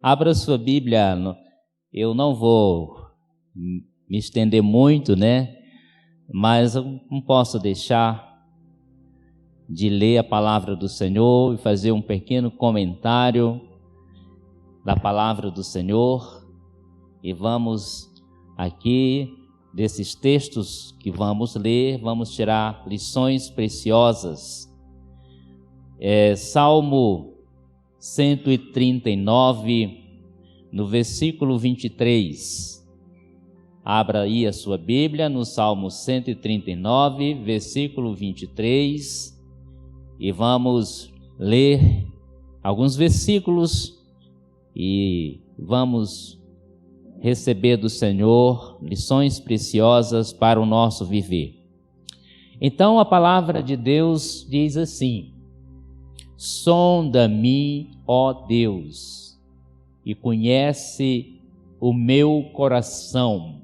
Abra sua Bíblia, eu não vou me estender muito, mas eu não posso deixar de ler a palavra do Senhor e fazer um pequeno comentário da palavra do Senhor. E vamos aqui, desses textos que vamos ler, vamos tirar lições preciosas. Salmo 139, no versículo 23. Abra aí a sua Bíblia no Salmo 139, versículo 23, e vamos ler alguns versículos e vamos receber do Senhor lições preciosas para o nosso viver. Então a palavra de Deus diz assim: sonda-me, ó Deus, e conhece o meu coração.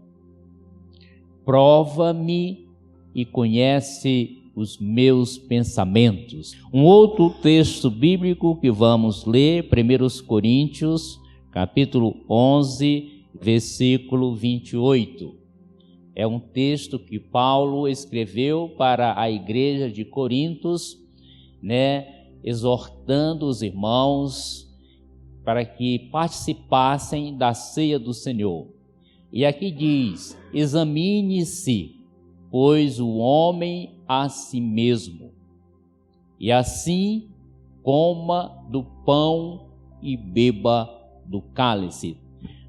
Prova-me e conhece os meus pensamentos. Um outro texto bíblico que vamos ler, 1 Coríntios, capítulo 11, versículo 28. É um texto que Paulo escreveu para a igreja de Corintos, exortando os irmãos para que participassem da ceia do Senhor. E aqui diz: examine-se, pois, o homem a si mesmo, e assim coma do pão e beba do cálice.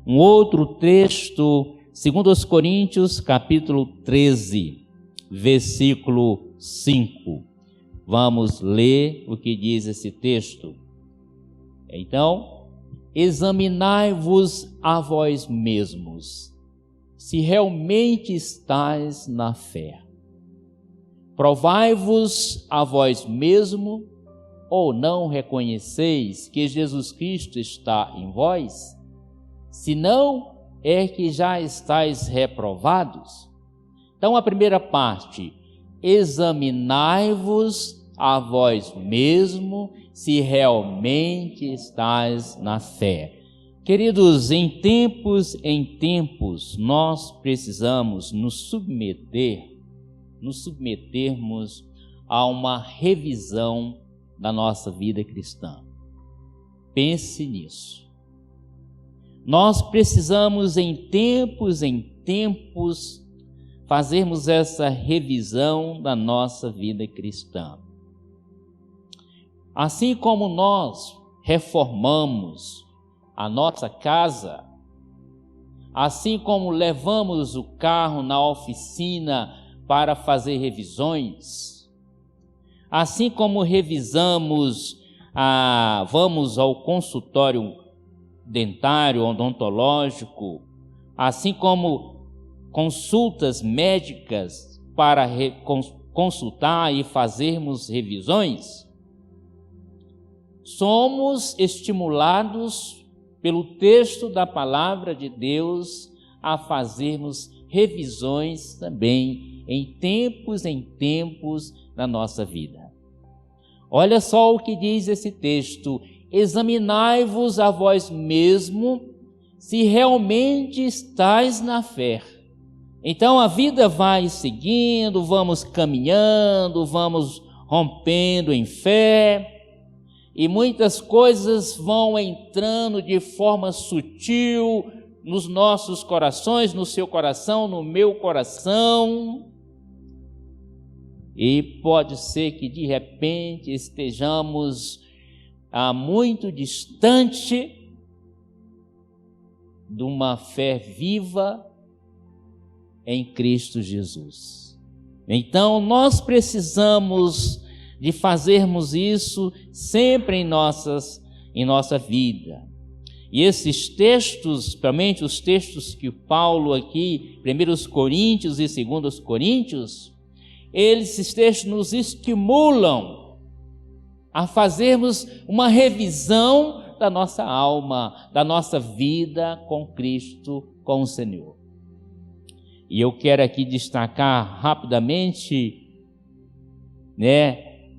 Um outro texto, 2 Coríntios, capítulo 13, versículo 5. Vamos ler o que diz esse texto. Então, examinai-vos a vós mesmos, se realmente estáis na fé. Provai-vos a vós mesmo, ou não reconheceis que Jesus Cristo está em vós? Se não, é que já estáis reprovados. Então, a primeira parte: examinai-vos a vós mesmo, se realmente estáis na fé. Queridos, em tempos, nós precisamos nos submetermos a uma revisão da nossa vida cristã. Pense nisso. Nós precisamos, em tempos, fazermos essa revisão da nossa vida cristã. Assim como nós reformamos a nossa casa, assim como levamos o carro na oficina para fazer revisões, assim como vamos ao consultório dentário, odontológico, assim como consultas médicas para consultar e fazermos revisões, somos estimulados pelo texto da palavra de Deus a fazermos revisões também em tempos da nossa vida. Olha só o que diz esse texto: examinai-vos a vós mesmo, se realmente estáis na fé. Então a vida vai seguindo, vamos caminhando, vamos rompendo em fé, e muitas coisas vão entrando de forma sutil nos nossos corações, no seu coração, no meu coração, e pode ser que de repente estejamos muito distante de uma fé viva em Cristo Jesus. Então nós precisamos de fazermos isso sempre em nossa vida. E esses textos, principalmente os textos que Paulo aqui, 1 Coríntios e 2 Coríntios, esses textos nos estimulam a fazermos uma revisão da nossa alma, da nossa vida com Cristo, com o Senhor. E eu quero aqui destacar rapidamente,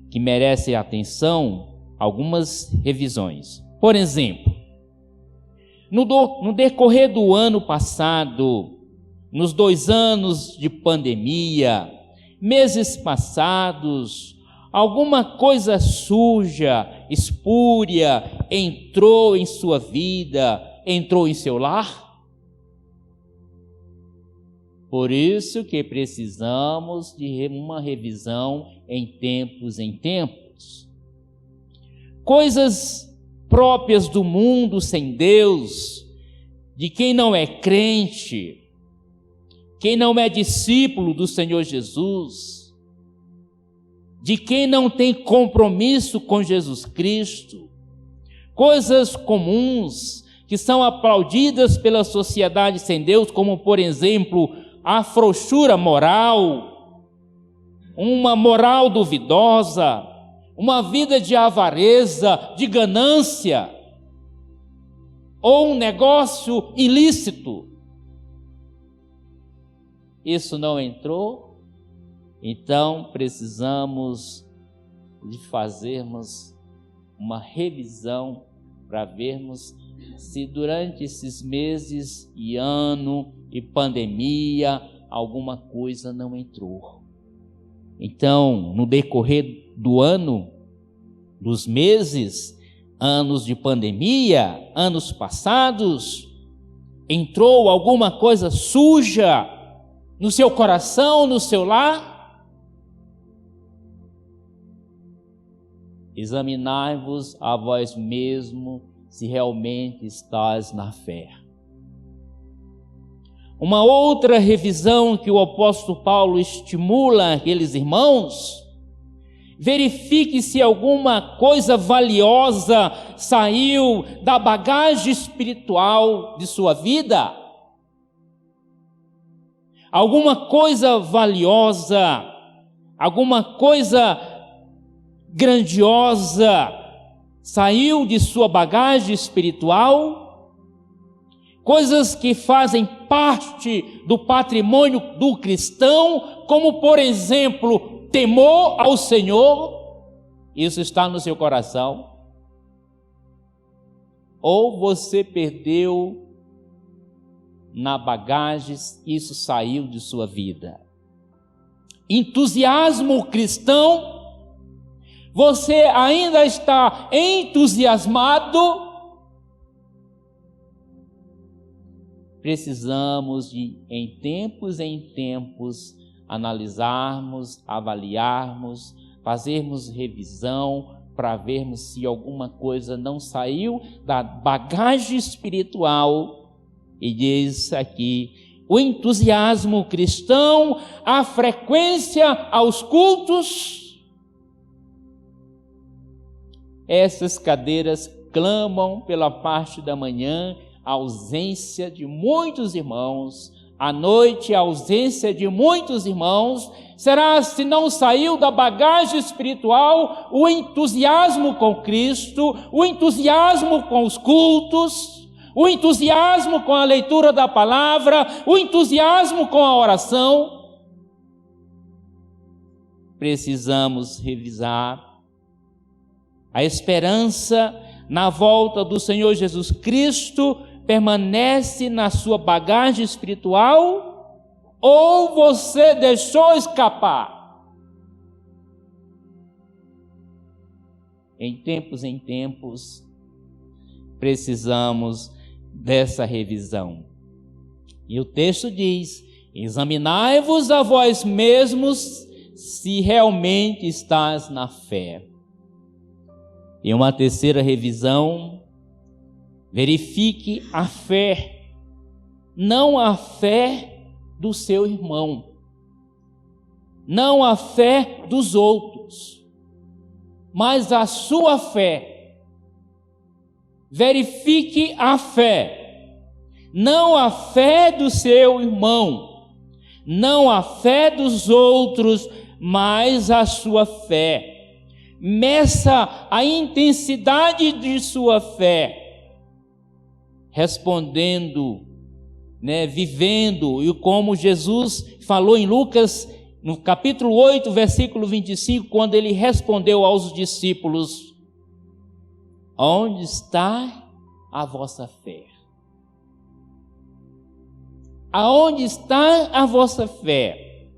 que merece atenção, algumas revisões. Por exemplo, No decorrer do ano passado, nos 2 anos de pandemia, meses passados, alguma coisa suja, espúria, entrou em sua vida, entrou em seu lar? Por isso que precisamos de uma revisão em tempos. Coisas próprias do mundo sem Deus, de quem não é crente, quem não é discípulo do Senhor Jesus, de quem não tem compromisso com Jesus Cristo, coisas comuns que são aplaudidas pela sociedade sem Deus, como por exemplo, a frouxura moral, uma moral duvidosa, uma vida de avareza, de ganância, ou um negócio ilícito. Isso não entrou? Então precisamos de fazermos uma revisão para vermos se durante esses meses e ano e pandemia alguma coisa não entrou. Então, no decorrer do ano, dos meses, anos de pandemia, anos passados, entrou alguma coisa suja no seu coração, no seu lar? Examinai-vos a vós mesmo se realmente estás na fé. Uma outra revisão que o apóstolo Paulo estimula aqueles irmãos: verifique se alguma coisa valiosa saiu da bagagem espiritual de sua vida. Alguma coisa valiosa, alguma coisa grandiosa saiu de sua bagagem espiritual? Coisas que fazem parte do patrimônio do cristão, como por exemplo, temor ao Senhor, isso está no seu coração? Ou você perdeu na bagagem, isso saiu de sua vida? Entusiasmo cristão, você ainda está entusiasmado? Precisamos de, em tempos, analisarmos, avaliarmos, fazermos revisão para vermos se alguma coisa não saiu da bagagem espiritual. E diz aqui, o entusiasmo cristão, a frequência aos cultos. Essas cadeiras clamam pela parte da manhã, a ausência de muitos irmãos, à noite a ausência de muitos irmãos. Será se não saiu da bagagem espiritual o entusiasmo com Cristo, o entusiasmo com os cultos, o entusiasmo com a leitura da palavra, o entusiasmo com a oração? Precisamos revisar. A esperança na volta do Senhor Jesus Cristo permanece na sua bagagem espiritual, ou você deixou escapar? Em tempos, precisamos dessa revisão. E o texto diz: examinai-vos a vós mesmos se realmente estás na fé. E uma terceira revisão: verifique a fé, não a fé do seu irmão, não a fé dos outros, mas a sua fé. Verifique a fé, não a fé do seu irmão, não a fé dos outros, mas a sua fé. Meça a intensidade de sua fé, respondendo, vivendo, e como Jesus falou em Lucas, no capítulo 8, versículo 25, quando ele respondeu aos discípulos: onde está a vossa fé? Aonde está a vossa fé?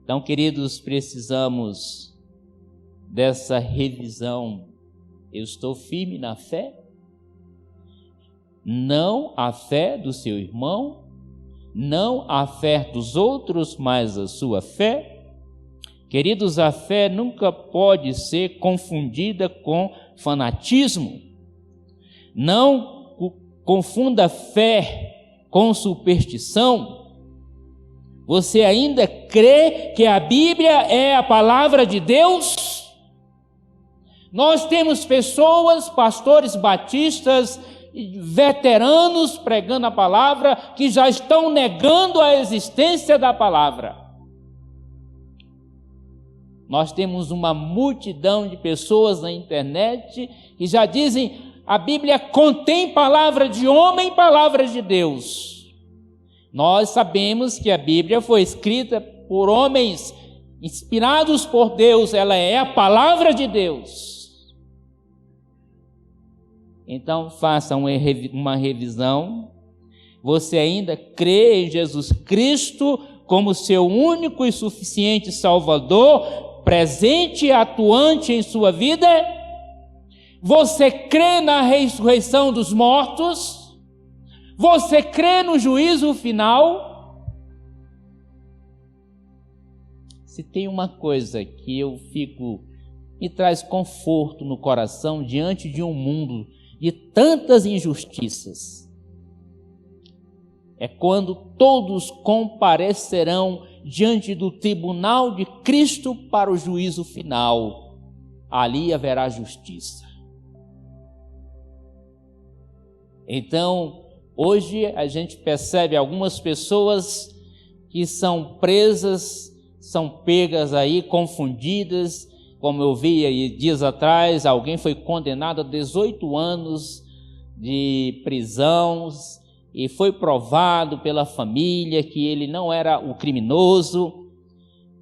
Então, queridos, precisamos dessa revisão. Eu estou firme na fé? Não a fé do seu irmão, não a fé dos outros, mas a sua fé. Queridos, a fé nunca pode ser confundida com fanatismo. Não confunda fé com superstição. Você ainda crê que a Bíblia é a palavra de Deus? Nós temos pessoas, pastores batistas, veteranos pregando a palavra, que já estão negando a existência da palavra. Nós temos uma multidão de pessoas na internet que já dizem: a Bíblia contém palavra de homem e palavra de Deus. Nós sabemos que a Bíblia foi escrita por homens inspirados por Deus, ela é a palavra de Deus. Então faça uma revisão. Você ainda crê em Jesus Cristo como seu único e suficiente Salvador, presente e atuante em sua vida? Você crê na ressurreição dos mortos? Você crê no juízo final? Se tem uma coisa que me traz conforto no coração diante de um mundo de tantas injustiças, é quando todos comparecerão diante do tribunal de Cristo para o juízo final. Ali haverá justiça. Então, hoje a gente percebe algumas pessoas que são presas, são pegas aí, confundidas. Como eu vi aí dias atrás, alguém foi condenado a 18 anos de prisão e foi provado pela família que ele não era o criminoso.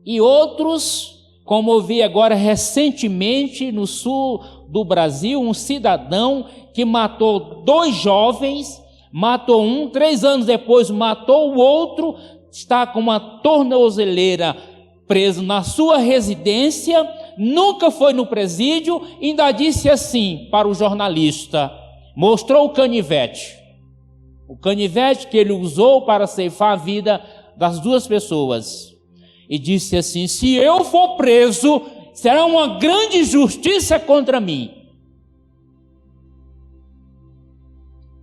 E outros, como eu vi agora recentemente no sul do Brasil, um cidadão que matou 2 jovens, matou um, 3 anos depois matou o outro, está com uma tornozeleira preso na sua residência, nunca foi no presídio, ainda disse assim para o jornalista, mostrou o canivete que ele usou para ceifar a vida das 2 pessoas, e disse assim: se eu for preso, será uma grande injustiça contra mim.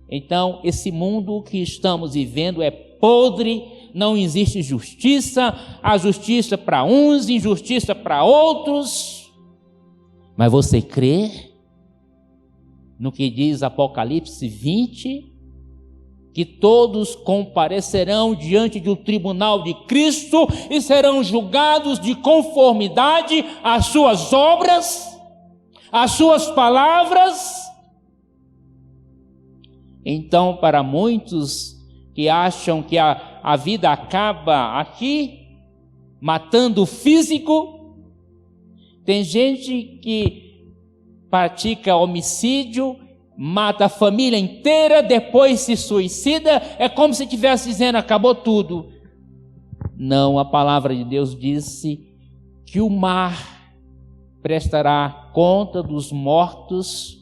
Então, esse mundo que estamos vivendo é podre, não existe justiça, há justiça para uns, injustiça para outros. Mas você crê no que diz Apocalipse 20? Que todos comparecerão diante do tribunal de Cristo e serão julgados de conformidade às suas obras, às suas palavras. Então, para muitos que acham que a vida acaba aqui, matando o físico, tem gente que pratica homicídio, mata a família inteira, depois se suicida, é como se estivesse dizendo: acabou tudo. Não, a palavra de Deus disse que o mar prestará conta dos mortos,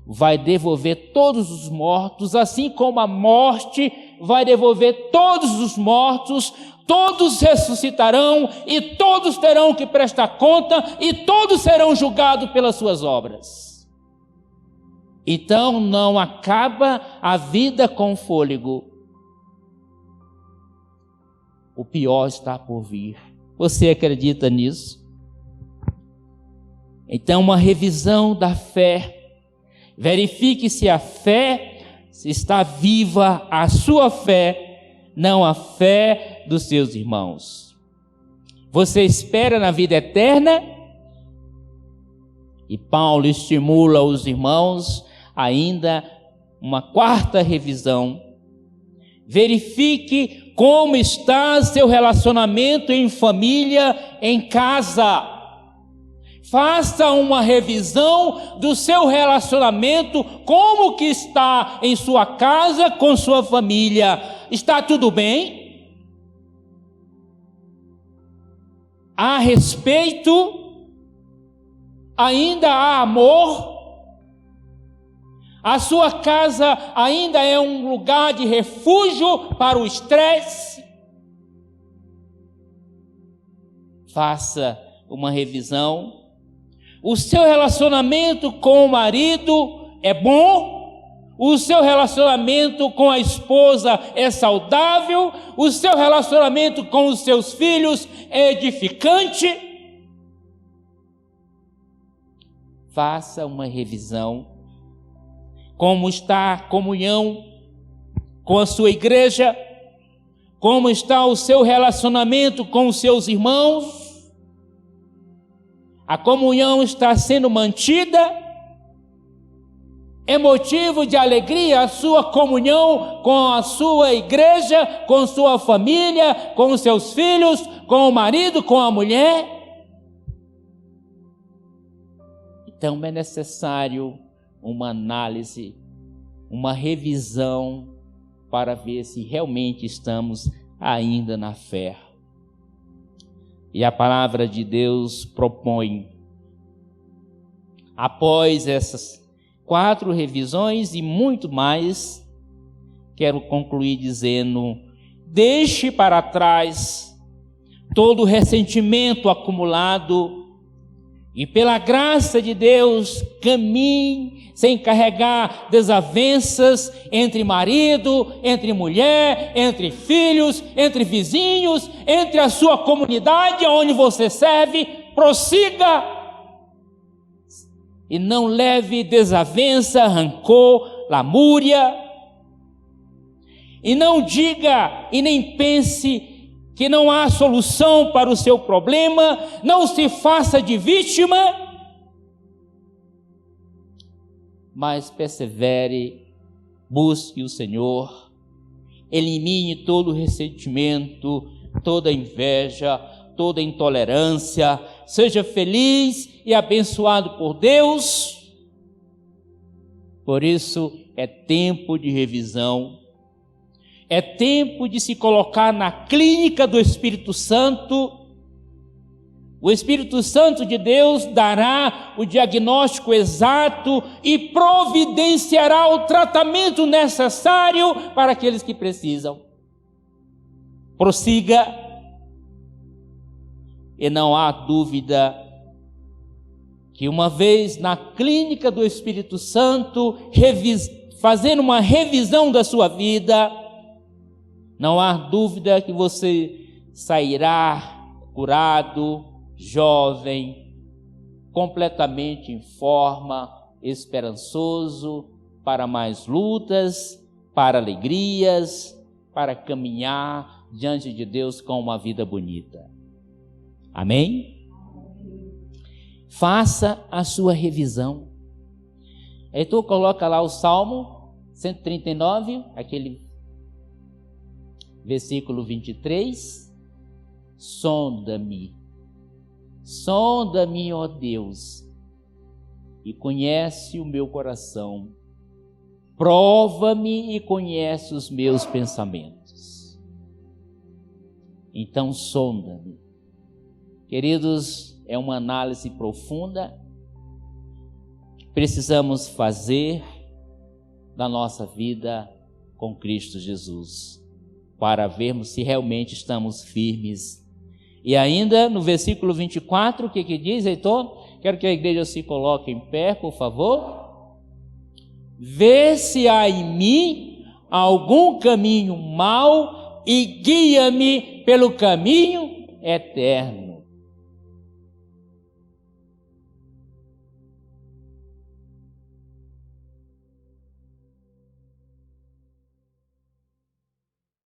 vai devolver todos os mortos, assim como a morte vai devolver todos os mortos, todos ressuscitarão e todos terão que prestar conta e todos serão julgados pelas suas obras. Então não acaba a vida com fôlego. O pior está por vir. Você acredita nisso? Então, uma revisão da fé. Verifique se a fé está viva, a sua fé, não a fé dos seus irmãos. Você espera na vida eterna? E Paulo estimula os irmãos ainda uma 4ª revisão. Verifique como está seu relacionamento em família, em casa. Faça uma revisão do seu relacionamento, como que está em sua casa, com sua família. Está tudo bem? Há respeito? Ainda há amor? A sua casa ainda é um lugar de refúgio para o estresse? Faça uma revisão. O seu relacionamento com o marido é bom? O seu relacionamento com a esposa é saudável? O seu relacionamento com os seus filhos é edificante? Faça uma revisão. Como está a comunhão com a sua igreja? Como está o seu relacionamento com os seus irmãos? A comunhão está sendo mantida? É motivo de alegria a sua comunhão com a sua igreja, com sua família, com os seus filhos, com o marido, com a mulher? Então é necessário uma análise, uma revisão para ver se realmente estamos ainda na fé. E a palavra de Deus propõe, após essas 4 revisões e muito mais, quero concluir dizendo: deixe para trás todo o ressentimento acumulado e, pela graça de Deus, caminhe sem carregar desavenças entre marido, entre mulher, entre filhos, entre vizinhos, entre a sua comunidade onde você serve. Prossiga e não leve desavença, rancor, lamúria. E não diga e nem pense que não há solução para o seu problema. Não se faça de vítima, mas persevere, busque o Senhor, elimine todo o ressentimento, toda inveja, toda intolerância, seja feliz e abençoado por Deus. Por isso é tempo de revisão, é tempo de se colocar na clínica do Espírito Santo. O Espírito Santo de Deus dará o diagnóstico exato e providenciará o tratamento necessário para aqueles que precisam. Prossiga, e não há dúvida que uma vez na clínica do Espírito Santo, fazendo uma revisão da sua vida, não há dúvida que você sairá curado, jovem, completamente em forma, esperançoso para mais lutas, para alegrias, para caminhar diante de Deus com uma vida bonita. Amém? Faça a sua revisão. Heitor, coloca lá o Salmo 139, aquele versículo 23. Sonda-me, ó Deus, e conhece o meu coração. Prova-me e conhece os meus pensamentos. Então sonda-me. Queridos, é uma análise profunda que precisamos fazer da nossa vida com Cristo Jesus, para vermos se realmente estamos firmes. E ainda no versículo 24, o que diz, Heitor? Quero que a igreja se coloque em pé, por favor. Vê se há em mim algum caminho mau e guia-me pelo caminho eterno.